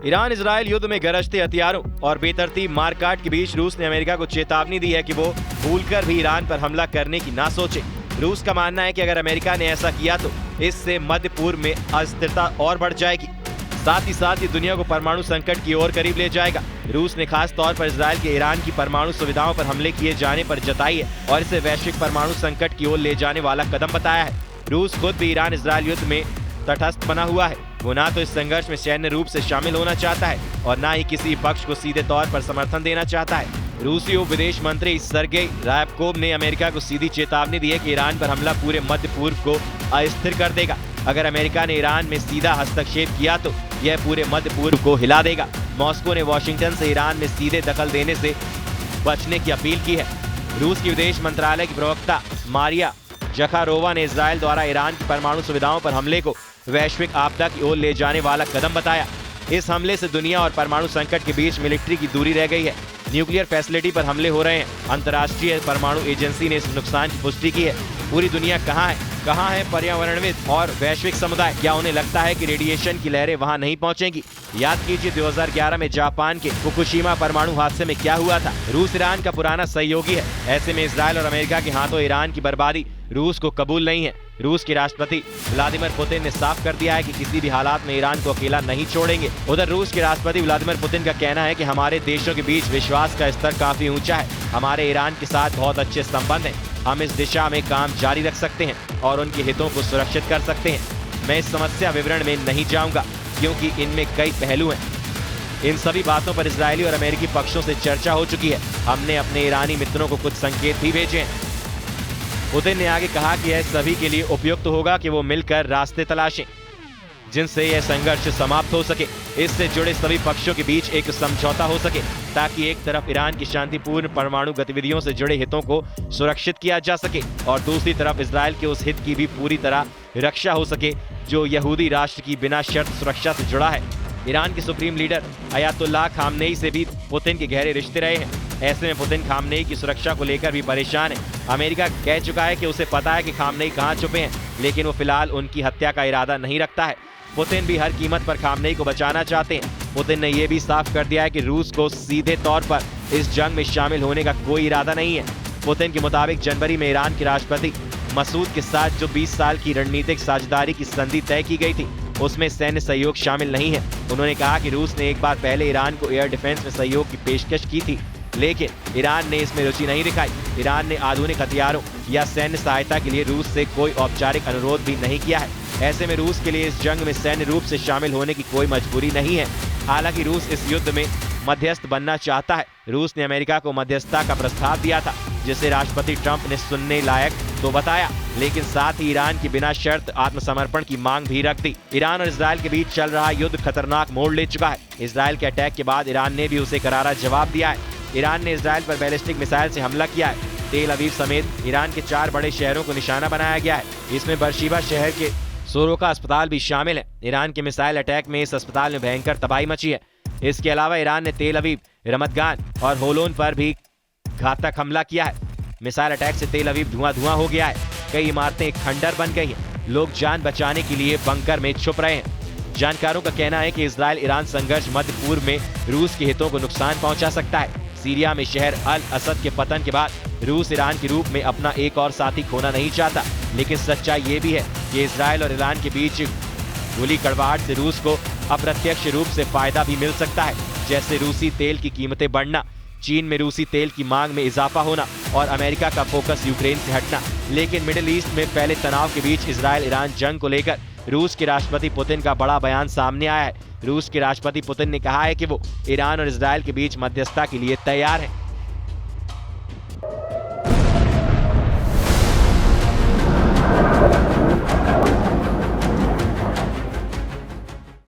Iran Israel युद्ध में गरजते हथियारों और बेतरतीब मारकाट के बीच रूस ने अमेरिका को चेतावनी दी है कि वो भूलकर भी ईरान पर हमला करने की ना सोचे। रूस का मानना है कि अगर अमेरिका ने ऐसा किया तो इससे मध्य पूर्व में अस्थिरता और बढ़ जाएगी। साथ ही साथ ये दुनिया को परमाणु संकट की ओर करीब ले जाएगा। रूस ने खास तौर पर इजराइल के ईरान की परमाणु सुविधाओं पर हमले किए जाने पर जताई है और इसे वैश्विक परमाणु संकट की ओर ले जाने वाला कदम बताया है। रूस खुद भी ईरान इजराइल युद्ध में तटस्थ बना हुआ है। वो ना तो इस संघर्ष में सैन्य रूप से शामिल होना चाहता है और ना ही किसी पक्ष को सीधे तौर पर समर्थन देना चाहता है। रूसी उप विदेश मंत्री सर्गेई रायबकोव ने अमेरिका को सीधी चेतावनी दी है कि ईरान पर हमला पूरे मध्य पूर्व को अस्थिर कर देगा। अगर अमेरिका ने ईरान में सीधा हस्तक्षेप किया तो यह पूरे मध्य पूर्व को हिला देगा। मॉस्को ने वॉशिंगटन से ईरान में सीधे दखल देने से बचने की अपील की है। रूस की विदेश मंत्रालय की प्रवक्ता मारिया जखारोवा ने इजराइल द्वारा ईरान की परमाणु सुविधाओं पर हमले को वैश्विक आपदा की ओर ले जाने वाला कदम बताया। इस हमले से दुनिया और परमाणु संकट के बीच मिलिट्री की दूरी रह गई है। न्यूक्लियर फैसिलिटी पर हमले हो रहे हैं। अंतर्राष्ट्रीय परमाणु एजेंसी ने इस नुकसान की पुष्टि की है। पूरी दुनिया कहाँ है पर्यावरणविद और वैश्विक समुदाय? क्या उन्हें लगता है कि रेडिएशन की लहरें वहां नहीं पहुंचेंगी? याद कीजिए 2011 में जापान के फुकुशिमा परमाणु हादसे में क्या हुआ था। रूस ईरान का पुराना सहयोगी है। ऐसे में इजराइल और अमेरिका के हाथों ईरान की बर्बादी रूस को कबूल नहीं है। रूस के राष्ट्रपति व्लादिमीर पुतिन ने साफ कर दिया है कि किसी भी हालात में ईरान को अकेला नहीं छोड़ेंगे। उधर रूस के राष्ट्रपति व्लादिमीर पुतिन का कहना है कि हमारे देशों के बीच विश्वास का स्तर काफी ऊंचा है। हमारे ईरान के साथ बहुत अच्छे संबंध हैं। हम इस दिशा में काम जारी रख सकते हैं और उनके हितों को सुरक्षित कर सकते हैं। मैं इस समस्या विवरण में नहीं जाऊंगा क्योंकि इनमें कई पहलू हैं। इन सभी बातों पर इजरायली और अमेरिकी पक्षों से चर्चा हो चुकी है। हमने अपने ईरानी मित्रों को कुछ संकेत भी भेजे हैं। पुतिन ने आगे कहा कि यह सभी के लिए उपयुक्त होगा कि वो मिलकर रास्ते तलाशें जिनसे यह संघर्ष समाप्त हो सके। इससे जुड़े सभी पक्षों के बीच एक समझौता हो सके ताकि एक तरफ ईरान की शांतिपूर्ण परमाणु गतिविधियों से जुड़े हितों को सुरक्षित किया जा सके और दूसरी तरफ इजराइल के उस हित की भी पूरी तरह रक्षा हो सके जो यहूदी राष्ट्र की बिना शर्त सुरक्षा से जुड़ा है। ईरान के सुप्रीम लीडर अयातुल्लाह खामनेई से भी पुतिन के गहरे रिश्ते रहे हैं। ऐसे में पुतिन खामनेई की सुरक्षा को लेकर भी परेशान है। अमेरिका कह चुका है कि उसे पता है कि खामनेई कहां छुपे हैं, लेकिन वो फिलहाल उनकी हत्या का इरादा नहीं रखता है। पुतिन भी हर कीमत पर खामनेई को बचाना चाहते हैं। पुतिन ने यह भी साफ कर दिया है कि रूस को सीधे तौर पर इस जंग में शामिल होने का कोई इरादा नहीं है। पुतिन के मुताबिक जनवरी में ईरान के राष्ट्रपति मसूद के साथ जो 20 साल की रणनीतिक साझेदारी की संधि तय की गई थी उसमें सैन्य सहयोग शामिल नहीं है। उन्होंने कहा कि रूस ने एक बार पहले ईरान को एयर डिफेंस में सहयोग की पेशकश की थी, लेकिन ईरान ने इसमें रुचि नहीं दिखाई। ईरान ने आधुनिक हथियारों या सैन्य सहायता के लिए रूस से कोई औपचारिक अनुरोध भी नहीं किया है। ऐसे में रूस के लिए इस जंग में सैन्य रूप से शामिल होने की कोई मजबूरी नहीं है। हालांकि रूस इस युद्ध में मध्यस्थ बनना चाहता है। रूस ने अमेरिका को मध्यस्थता का प्रस्ताव दिया था जिसे राष्ट्रपति ट्रंप ने सुनने लायक तो बताया, लेकिन साथ ही ईरान की बिना शर्त आत्मसमर्पण की मांग भी रख दी। ईरान और इजराइल के बीच चल रहा युद्ध खतरनाक मोड़ ले चुका है। इजराइल के अटैक के बाद ईरान ने भी उसे करारा जवाब दिया है। ईरान ने इजराइल पर बैलिस्टिक मिसाइल से हमला किया है। तेल अवीव समेत ईरान के 4 बड़े शहरों को निशाना बनाया गया है। इसमें बरशीबा शहर के सोरोका अस्पताल भी शामिल है। ईरान के मिसाइल अटैक में इस अस्पताल में भयंकर तबाही मची है। इसके अलावा ईरान ने तेल अवीव, रमतगान और होलोन पर भी घातक हमला किया है। मिसाइल अटैक से तेल अवीव धुआं हो गया है। कई इमारतें खंडर बन गई हैं। लोग जान बचाने के लिए बंकर में छुप रहे हैं। जानकारों का कहना है कि इजराइल ईरान संघर्ष मध्य पूर्व में रूस के हितों को नुकसान पहुंचा सकता है। सीरिया में शहर अल असद के पतन के बाद रूस ईरान के रूप में अपना एक और साथी खोना नहीं चाहता, लेकिन सच्चाई ये भी है कि इजराइल और ईरान के बीच गोली कड़वाहट से रूस को अप्रत्यक्ष रूप से फायदा भी मिल सकता है, जैसे रूसी तेल की कीमतें बढ़ना, चीन में रूसी तेल की मांग में इजाफा होना और अमेरिका का फोकस यूक्रेन से हटना। लेकिन मिडिल ईस्ट में फैले तनाव के बीच इजराइल ईरान जंग को लेकर रूस के राष्ट्रपति पुतिन का बड़ा बयान सामने आया है। रूस के राष्ट्रपति पुतिन ने कहा है कि वो ईरान और इजराइल के बीच मध्यस्थता के लिए तैयार हैं।